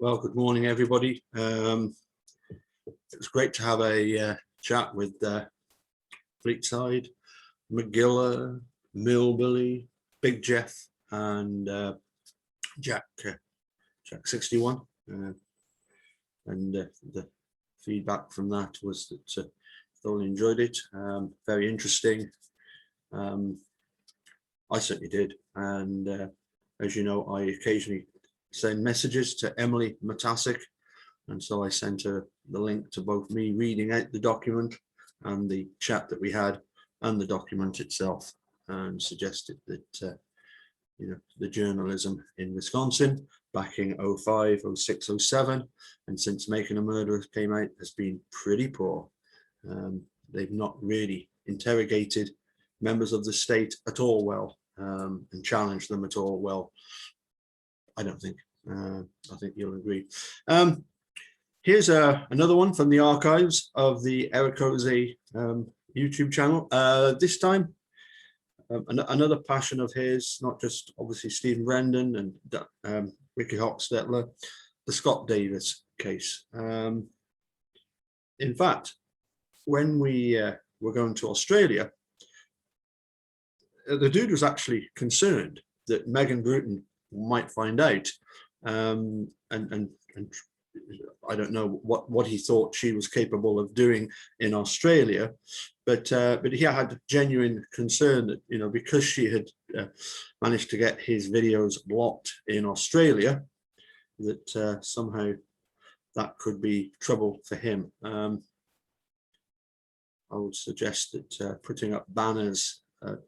Well, good morning, everybody. It's great to have a chat with Fleetside, McGilla, Millbilly, Big Jeff, and Jack 61. And the feedback from that was that thoroughly enjoyed it. Very interesting. I certainly did. And as you know, I occasionally send messages to Emily Matasic, and so I sent her the link to both me reading out the document and the chat that we had and the document itself, and suggested that the journalism in Wisconsin back in 05, 06, 07, and since Making a Murderer came out, has been pretty poor. They've not really interrogated members of the state at all well, and challenged them at all well. I don't think. I think you'll agree. Here's another one from the archives of the Erekose YouTube channel. This time, another passion of his, not just obviously Stephen Brendan and Ricky Hochstetler, the Scott Davis case. In fact, when we were going to Australia, the dude was actually concerned that Megan Bruton might find out, and I don't know what he thought she was capable of doing in Australia, but he had genuine concern that because she had managed to get his videos blocked in Australia, that somehow that could be trouble for him. I would suggest that putting up banners at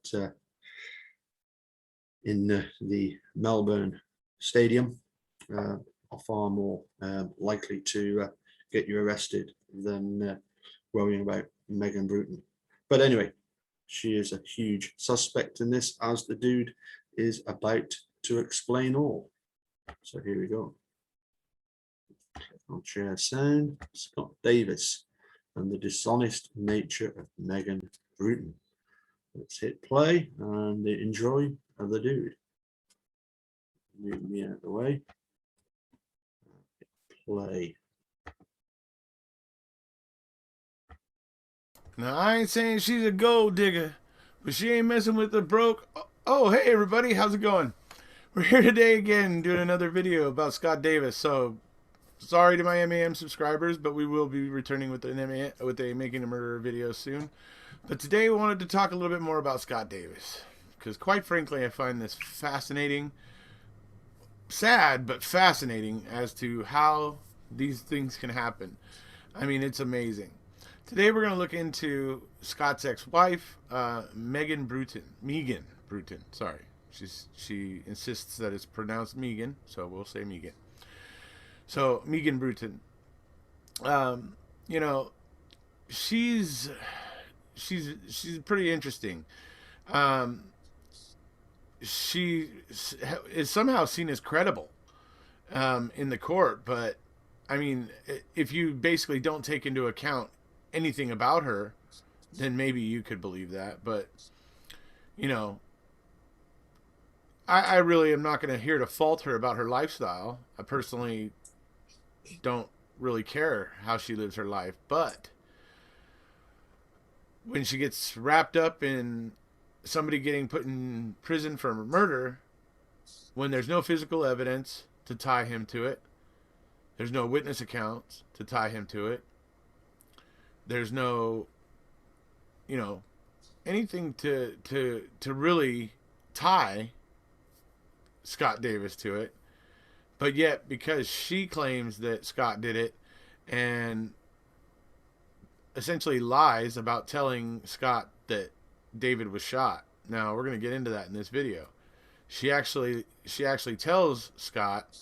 in the Melbourne Stadium are far more likely to get you arrested than worrying about Megan Bruton. But anyway, she is a huge suspect in this, as the dude is about to explain all. So here we go. I'll share sound. Scott Davis and the dishonest nature of Megan Bruton. Let's hit play and enjoy the dude. Move me out of the way. Play. Now, I ain't saying she's a gold digger, but she ain't messing with the broke. Oh, hey, everybody. How's it going? We're here today again doing another video about Scott Davis. So, sorry to my MAM subscribers, but we will be returning with a Making a Murderer video soon. But today we wanted to talk a little bit more about Scott Davis, because quite frankly, I find this fascinating, sad, but fascinating as to how these things can happen. I mean, it's amazing. Today we're going to look into Scott's ex-wife, Megan Bruton. Sorry. She insists that it's pronounced Megan, so we'll say Megan. So, Megan Bruton. She's pretty interesting. She is somehow seen as credible in the court, but I mean, if you basically don't take into account anything about her, then maybe you could believe that. But I really am not going to here to fault her about her lifestyle. I personally don't really care how she lives her life, but when she gets wrapped up in somebody getting put in prison for murder, when there's no physical evidence to tie him to it, there's no witness accounts to tie him to it, there's no anything to really tie Scott Davis to it, but yet because she claims that Scott did it and essentially lies about telling Scott that David was shot. Now we're going to get into that in this video. She actually tells Scott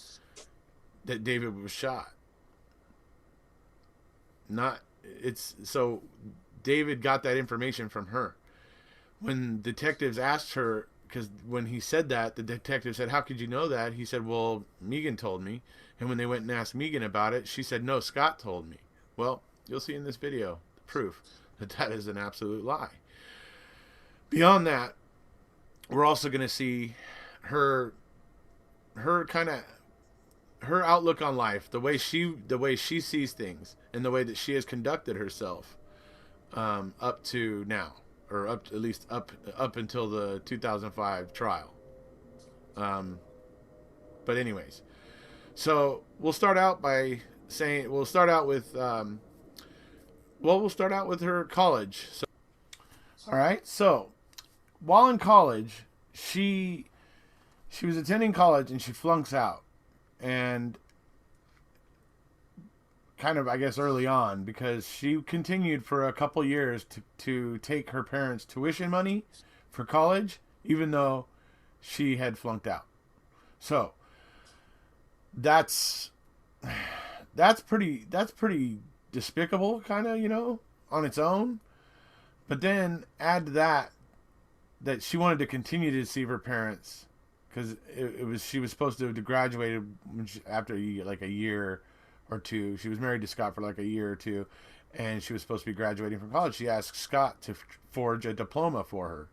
that David was shot. So David got that information from her. When detectives asked her, because when he said that, the detective said, "How could you know that?" He said, "Well, Megan told me." And when they went and asked Megan about it, she said, "No, Scott told me." Well, you'll see in this video the proof that is an absolute lie. Beyond that, we're also going to see her kind of her outlook on life, the way she sees things, and the way that she has conducted herself up to now, or at least up until the 2005 trial. But anyways, so we'll start out by saying we'll start out with her college. So, all right. So while in college, she was attending college and she flunks out, and kind of, I guess, early on, because she continued for a couple years to take her parents' tuition money for college, even though she had flunked out. So that's pretty despicable, kind of, on its own. But then add to that she wanted to continue to deceive her parents, because she was supposed to have graduated after like a year or two. She was married to Scott for like a year or two, and she was supposed to be graduating from college. She asked Scott to forge a diploma for her,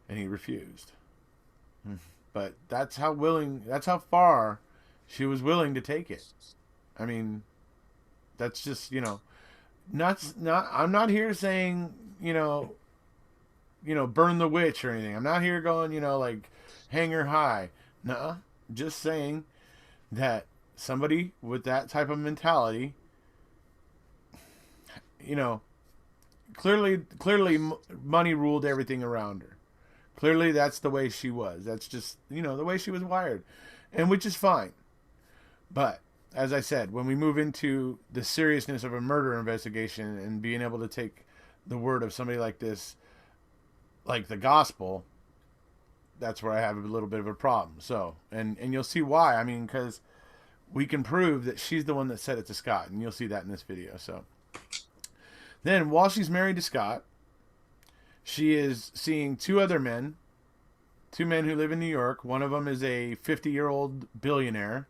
and he refused. But that's how far she was willing to take it. I mean, that's just, I'm not here saying, burn the witch or anything. I'm not here going, like, hang her high. Nuh-uh. Just saying that somebody with that type of mentality, clearly money ruled everything around her. Clearly that's the way she was. That's just, the way she was wired, and which is fine. But as I said, when we move into the seriousness of a murder investigation and being able to take the word of somebody like this, like the gospel, that's where I have a little bit of a problem. So, and you'll see why. I mean, because we can prove that she's the one that said it to Scott, and you'll see that in this video. So then, while she's married to Scott, she is seeing two men who live in New York. One of them is a 50-year-old billionaire,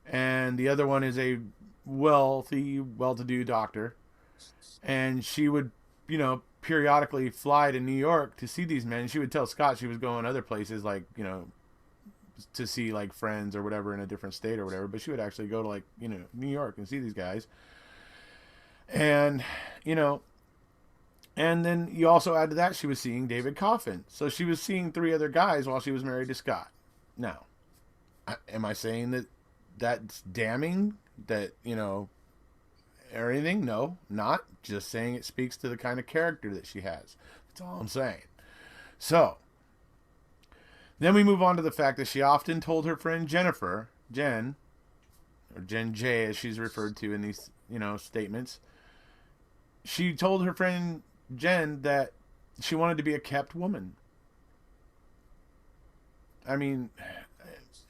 and the other one is a wealthy, well-to-do doctor. And she would, periodically fly to New York to see these men. She would tell Scott she was going other places, like, to see, like, friends or whatever in a different state or whatever. But she would actually go to, like, New York and see these guys. And, and then you also add to that, she was seeing David Coffin. So she was seeing three other guys while she was married to Scott. Now, am I saying that that's damning, that, or anything? No, not. Just saying it speaks to the kind of character that she has. That's all I'm saying. So, then we move on to the fact that she often told her friend Jen, or Jen J as she's referred to in these, statements. She told her friend Jen that she wanted to be a kept woman. I mean,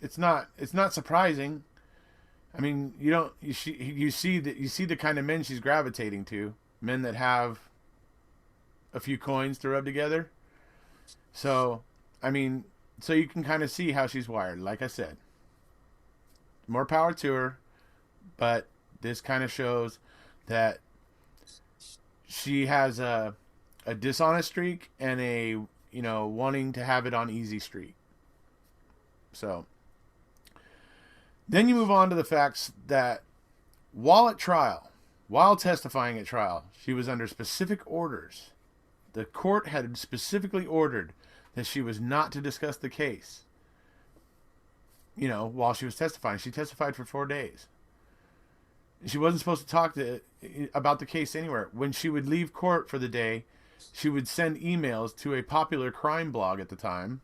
it's not surprising. I mean, you see the kind of men she's gravitating to, men that have a few coins to rub together. So, I mean, so you can kind of see how she's wired. Like I said, more power to her, but this kind of shows that she has a dishonest streak and a, wanting to have it on easy streak. So then you move on to the facts that while testifying at trial, she was under specific orders. The court had specifically ordered that she was not to discuss the case, while she was testifying. She testified for 4 days. She wasn't supposed to talk about the case anywhere. When she would leave court for the day, she would send emails to a popular crime blog at the time,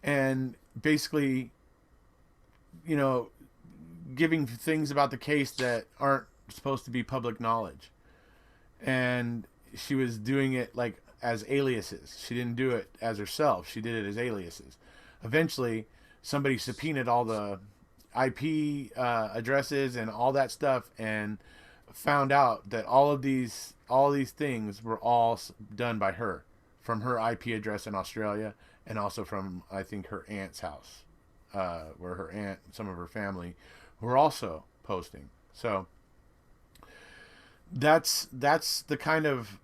and basically, giving things about the case that aren't supposed to be public knowledge. And she was doing it like as aliases. She didn't do it as herself. She did it as aliases. Eventually, somebody subpoenaed all the IP addresses and all that stuff, and found out that all these things were all done by her, from her IP address in Australia, and also from, I think, her aunt's house, where her aunt and some of her family were also posting. So that's the kind of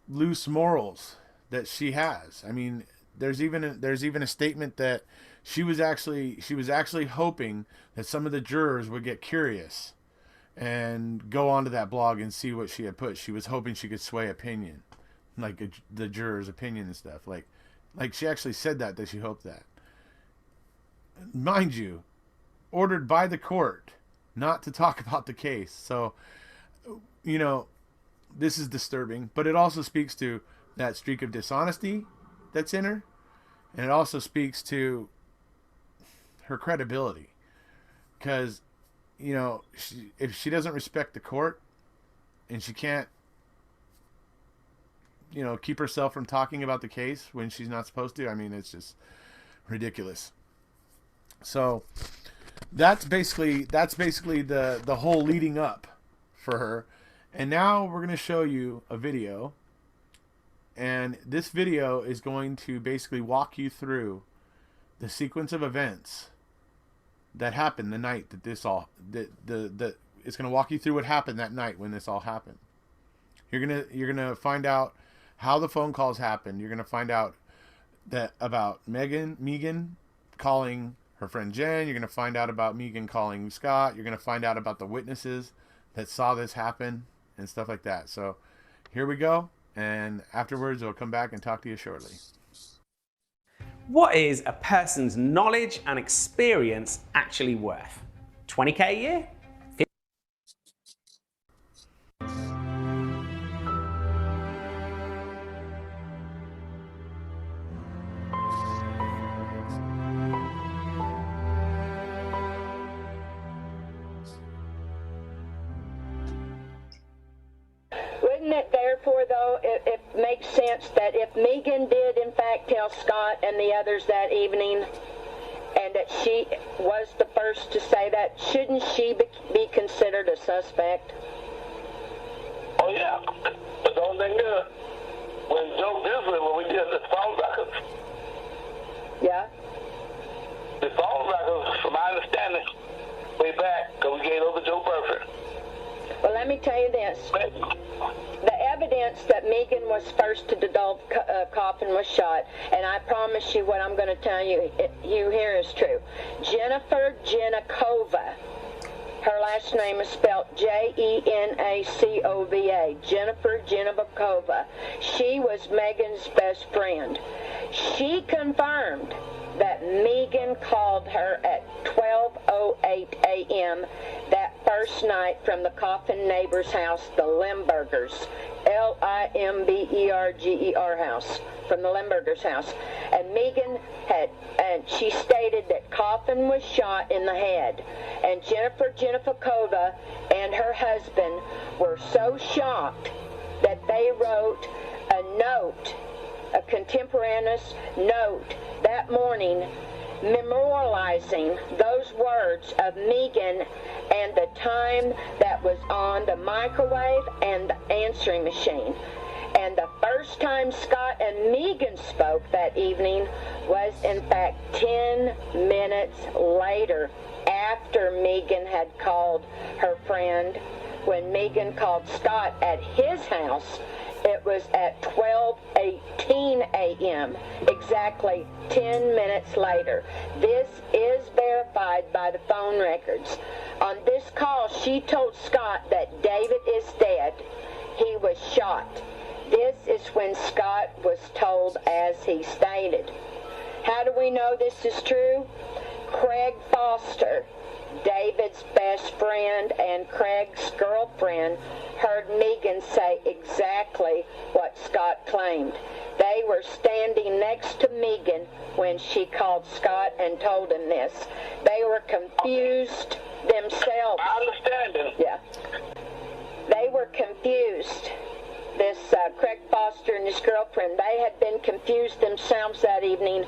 loose morals that she has. I mean, there's even a statement that she was actually hoping that some of the jurors would get curious and go onto that blog and see what she had put. She was hoping she could sway opinion, like the jurors' opinion and stuff. Like she actually said that she hoped that. Mind you, ordered by the court not to talk about the case. So, you know, this is disturbing, but it also speaks to that streak of dishonesty that's in her. And it also speaks to her credibility. Because, you know, if she doesn't respect the court and she can't, you know, keep herself from talking about the case when she's not supposed to, I mean, it's just ridiculous. So that's basically the whole leading up for her. And now we're going to show you a video. And this video is going to basically walk you through the sequence of events that happened the night that this all it's going to walk you through what happened that night when this all happened. You're going to find out how the phone calls happened. You're going to find out that about Megan calling her friend Jen. You're going to find out about Megan calling Scott. You're going to find out about the witnesses that saw this happen and stuff like that. So here we go. And afterwards, I'll come back and talk to you shortly. What is a person's knowledge and experience actually worth? 20K a year? Wouldn't it therefore, though, it makes sense that if Megan did in fact tell Scott and the others that evening, and that she was the first to say that, shouldn't she be considered a suspect? Oh yeah, but the only thing is, when Joe Disney, when we did the phone records, Yeah? the phone records, from my understanding, way back, because we gave those to Joe Burford. Well, let me tell you this. The evidence that Megan was first to divulge Coffin was shot, and I promise you what I'm going to tell you here is true. Jennifer Genakova, her last name is spelled Jenacova, Jennifer Genakova. She was Megan's best friend. She confirmed that Megan called her at 12:08 a.m. that first night from the Coffin neighbor's house, the Limburgers, Limberger house, from the Limburgers house. And Megan she stated that Coffin was shot in the head. And Jennifer Genakova and her husband were so shocked that they wrote a note, a contemporaneous note that morning, memorializing those words of Megan and the time that was on the microwave and the answering machine. And the first time Scott and Megan spoke that evening was in fact 10 minutes later, after Megan had called her friend. When Megan called Scott at his house, it was at 12:18 a.m., exactly 10 minutes later. This is verified by the phone records. On this call, she told Scott that David is dead. He was shot. This is when Scott was told as he stated. How do we know this is true? Craig Foster, David's best friend and Craig's girlfriend, heard Megan say exactly what Scott claimed. They were standing next to Megan when she called Scott and told him this. They were confused themselves. I understand it. Yeah. They were confused. This Craig Foster and his girlfriend, they had been confused themselves that evening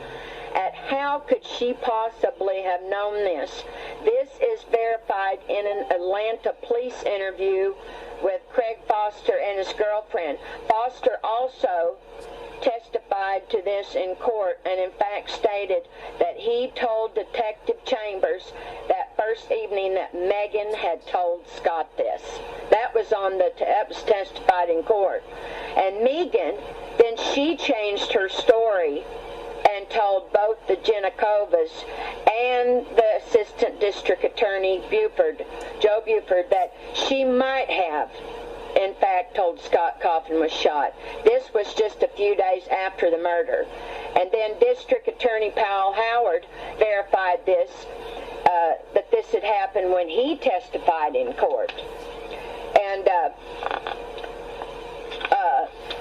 at how could she possibly have known this. This is verified in an Atlanta police interview with Craig Foster and his girlfriend. Foster also testified to this in court and in fact stated that he told Detective Chambers that first evening that Megan had told Scott this. That was testified in court. And Megan, then she changed her story and and told both the Giannakovas and the Assistant District Attorney Buford, Joe Buford, that she might have, in fact, told Scott Coffin was shot. This was just a few days after the murder. And then District Attorney Powell Howard verified this, that this had happened when he testified in court. And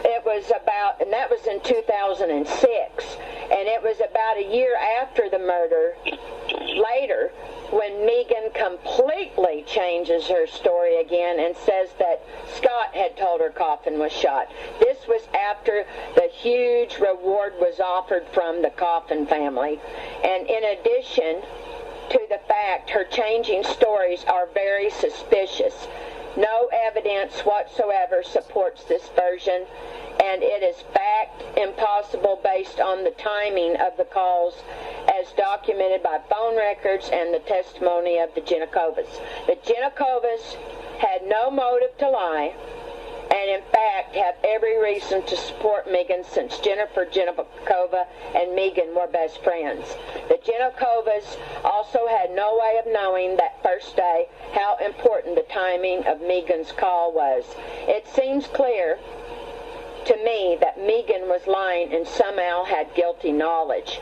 it was about, and that was in 2006, and it was about a year after the murder, later, when Megan completely changes her story again and says that Scott had told her Coffin was shot. This was after the huge reward was offered from the Coffin family. And in addition to the fact her changing stories are very suspicious, no evidence whatsoever supports this version, and it is fact impossible based on the timing of the calls as documented by phone records and the testimony of the Giannakovas. The Giannakovas had no motive to lie, and in fact have every reason to support Megan since Jennifer Giannakova and Megan were best friends. The Giannakovas also had no way of knowing that first day how important the timing of Megan's call was. It seems clear to me that Megan was lying and somehow had guilty knowledge.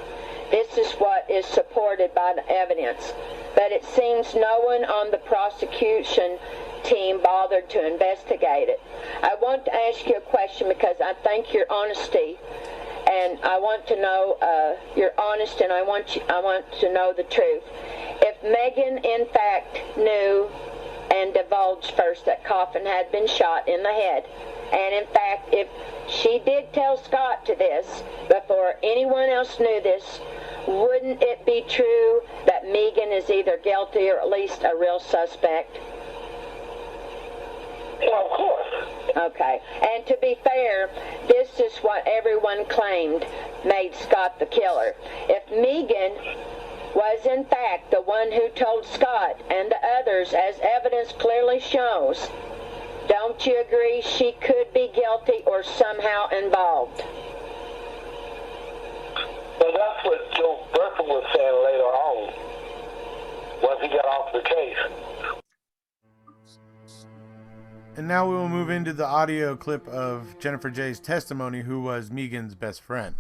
This is what is supported by the evidence, but it seems no one on the prosecution team bothered to investigate it. I want to ask you a question because I thank your honesty, and I want to know you're honest, and I want to know the truth. If Megan in fact knew and divulged first that Coffin had been shot in the head, and in fact if she did tell Scott to this before anyone else knew this, wouldn't it be true that Megan is either guilty or at least a real suspect? Well, of course. Okay. And to be fair, this is what everyone claimed made Scott the killer. If Megan was in fact the one who told Scott and the others, as evidence clearly shows, don't you agree she could be guilty or somehow involved? Well, that's what Joe Bruton was saying later on, once he got off the case. And now we will move into the audio clip of Jennifer J's testimony, who was Megan's best friend.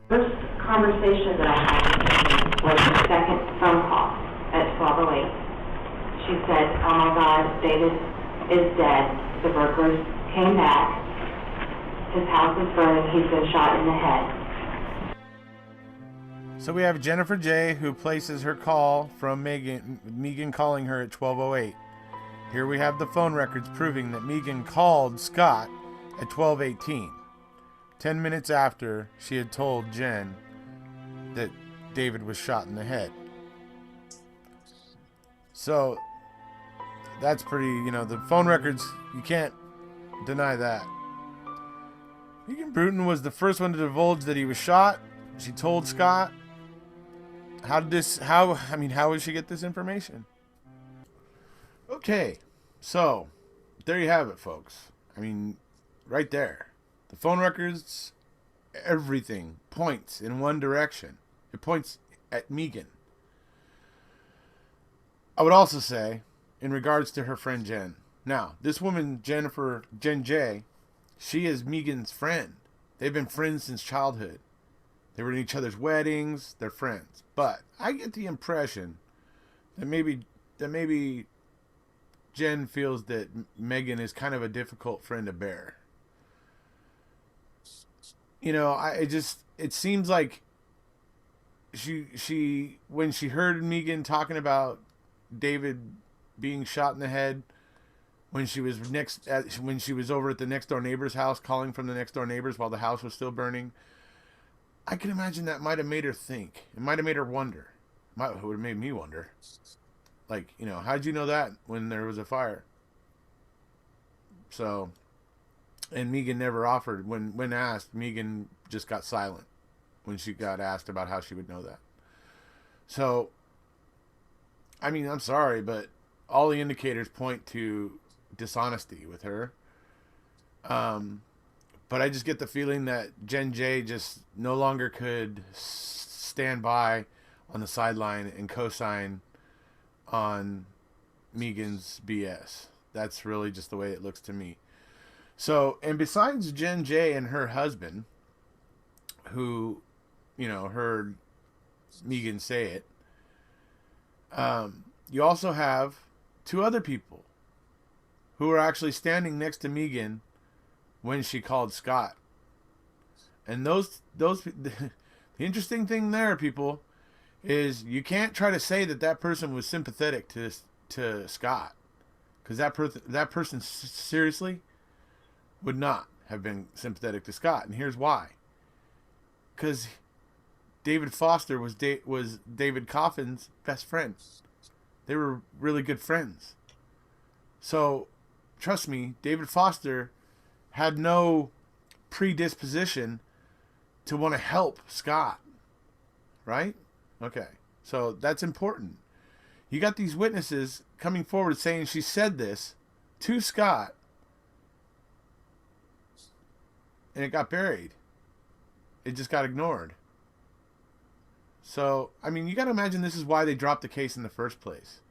First conversation that I had with her was the second phone call at 12:08. She said, "Oh my God, David is dead. The burglars came back. His house is burning. He's been shot in the head." So we have Jennifer J, who places her call from Megan calling her at 12:08. Here we have the phone records proving that Megan called Scott at 12:18, 10 minutes after she had told Jen that David was shot in the head. So that's pretty, the phone records, you can't deny that. Megan Bruton was the first one to divulge that he was shot. She told Scott. How would she get this information? Okay, so there you have it, folks. Right there. The phone records, everything points in one direction. It points at Megan. I would also say, in regards to her friend Jen. Now, this woman, Jen J, she is Megan's friend. They've been friends since childhood. They were in each other's weddings. They're friends. But I get the impression that maybe Jen feels that Megan is kind of a difficult friend to bear. It seems like she when she heard Megan talking about David being shot in the head, when she was over at the next door neighbor's house, calling from the next door neighbors while the house was still burning, I can imagine that might have made her think. It might have made her wonder. It would have made me wonder. How'd you know that when there was a fire? So, and Megan never offered. When asked, Megan just got silent when she got asked about how she would know that. So, I'm sorry, but all the indicators point to dishonesty with her. But I just get the feeling that Jen J just no longer could stand by on the sideline and co-sign on Megan's BS. That's really just the way it looks to me. So, and besides Jen J and her husband, who, you know, heard Megan say it, you also have two other people who are actually standing next to Megan when she called Scott. And those the interesting thing there, people, is you can't try to say that person was sympathetic to Scott, because that person seriously would not have been sympathetic to Scott, and here's why. Because David Foster was David Coffin's best friend. They were really good friends. So, trust me, David Foster had no predisposition to want to help Scott. Right? Okay. So, that's important. You got these witnesses coming forward saying she said this to Scott, and it got buried. It just got ignored. So, I mean, you got to imagine this is why they dropped the case in the first place.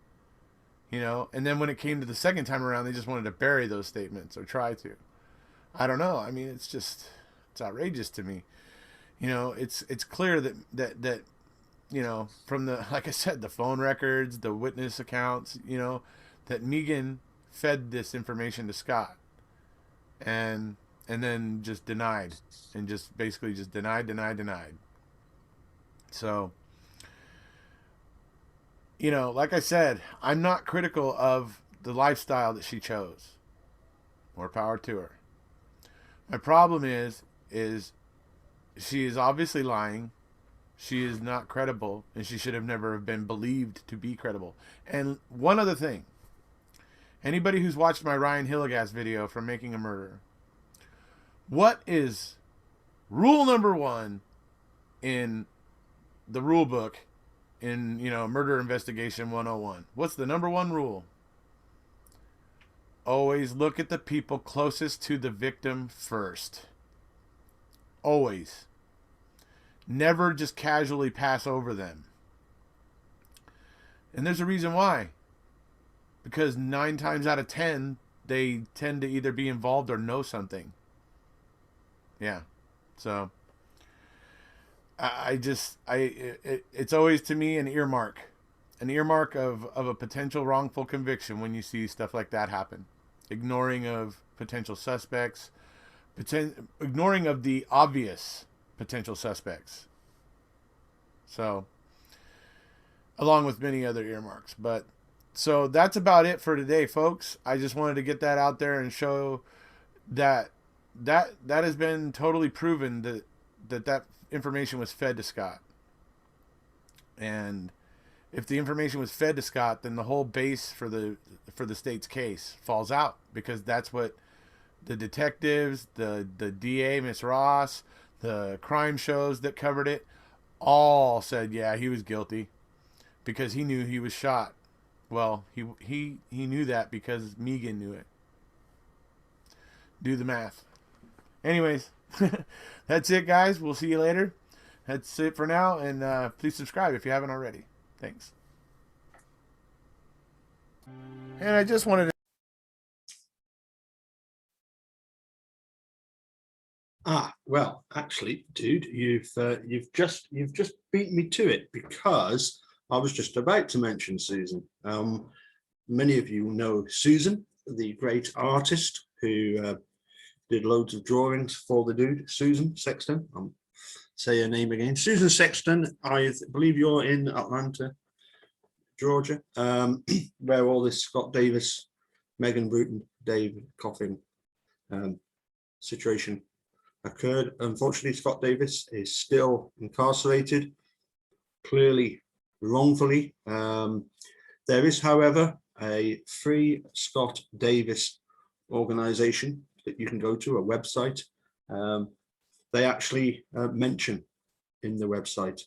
You know, and then when it came to the second time around, they just wanted to bury those statements, or try to. I don't know. I mean, it's outrageous to me. You know, it's clear that you know, from the, like I said, the phone records, the witness accounts, you know, that Megan fed this information to Scott, and then just denied, and just basically just denied. So, you know, like I said, I'm not critical of the lifestyle that she chose. More power to her. My problem is she is obviously lying. She is not credible, and she should have never been believed to be credible. And one other thing. Anybody who's watched my Ryan Hilligas video from Making a Murderer, what is rule number 1 in the rule book in, you know, Murder Investigation 101? What's the number 1 rule? Always look at the people closest to the victim first. Always. Never just casually pass over them. And there's a reason why. Because 9 times out of 10, they tend to either be involved or know something. Yeah. So, it's always to me an earmark of a potential wrongful conviction when you see stuff like that happen. Ignoring of potential suspects, ignoring of the obvious potential suspects. So, along with many other earmarks. But, so that's about it for today, folks. I just wanted to get that out there and show that has been totally proven that information was fed to Scott. And if the information was fed to Scott, then the whole base for the state's case falls out, because that's what the detectives, the DA, Miss Ross, the crime shows that covered it, all said, yeah, he was guilty, because he knew he was shot. Well, he knew that because Megan knew it. Do the math. Anyways, that's it, guys. We'll see you later. That's it for now, and please subscribe if you haven't already. Thanks. And I just wanted to... Well, actually, dude, you've just beat me to it, because I was just about to mention Susan. Many of you know Susan, the great artist who did loads of drawings for the dude, Susan Sexton. Say her name again, Susan Sexton. I believe you're in Atlanta, Georgia, where all this Scott Davis, Megan Bruton, David Coffin situation occurred. Unfortunately, Scott Davis is still incarcerated, clearly wrongfully. There is, however, a free Scott Davis organization that you can go to, a website. They actually mention in the website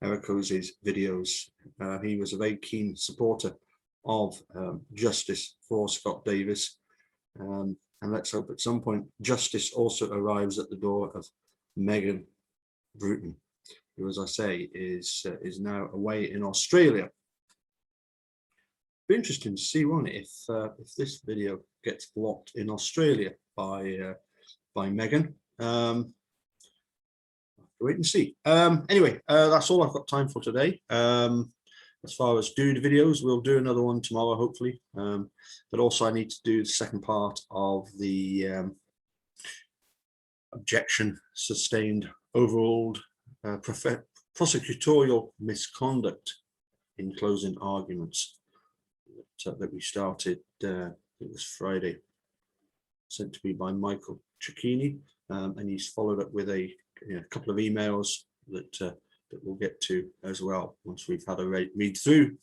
Erekose's videos. He was a very keen supporter of justice for Scott Davis. And let's hope at some point justice also arrives at the door of Megan Bruton, who, as I say, is now away in Australia. Be interesting to see, won't it, if this video gets blocked in Australia by Megan. Wait and see. Anyway, that's all I've got time for today. As far as doing videos, we'll do another one tomorrow, hopefully. But also I need to do the second part of the objection sustained overruled prosecutorial misconduct in closing arguments that we started, it was Friday, sent to me by Michael Cicchini, and he's followed up with a couple of emails that we'll get to as well once we've had a read through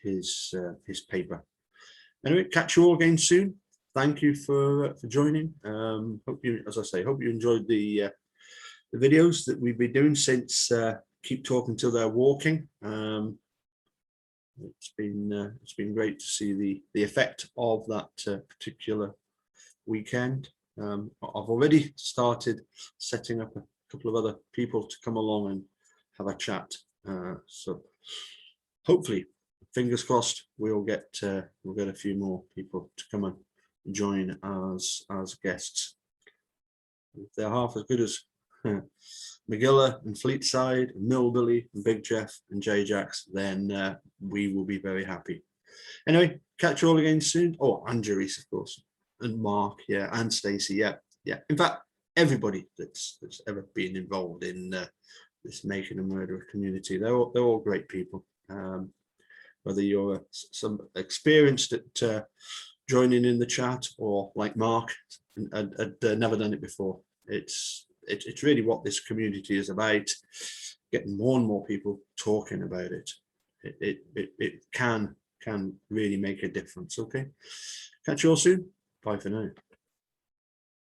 his paper. Anyway, catch you all again soon. Thank you for joining. Hope you, as I say, hope you enjoyed the videos that we've been doing since Keep Talking Till They're Walking. It's been great to see the effect of that particular weekend. I've already started setting up a couple of other people to come along and have a chat. So hopefully, fingers crossed, we'll get a few more people to come and join as guests. If they're half as good as McGilla and Fleetside, and Millbilly and Big Jeff and J-Jax, then we will be very happy. Anyway, catch you all again soon. Oh, and Jerice, of course, and Mark, yeah, and Stacey, yeah. In fact, everybody that's ever been involved in this Making a Murderer community, they're all great people. Whether you're some experienced at joining in the chat, or like Mark, had never done it before. It's really what this community is about, getting more and more people talking about it. It can really make a difference. Okay, catch you all soon. Bye for now.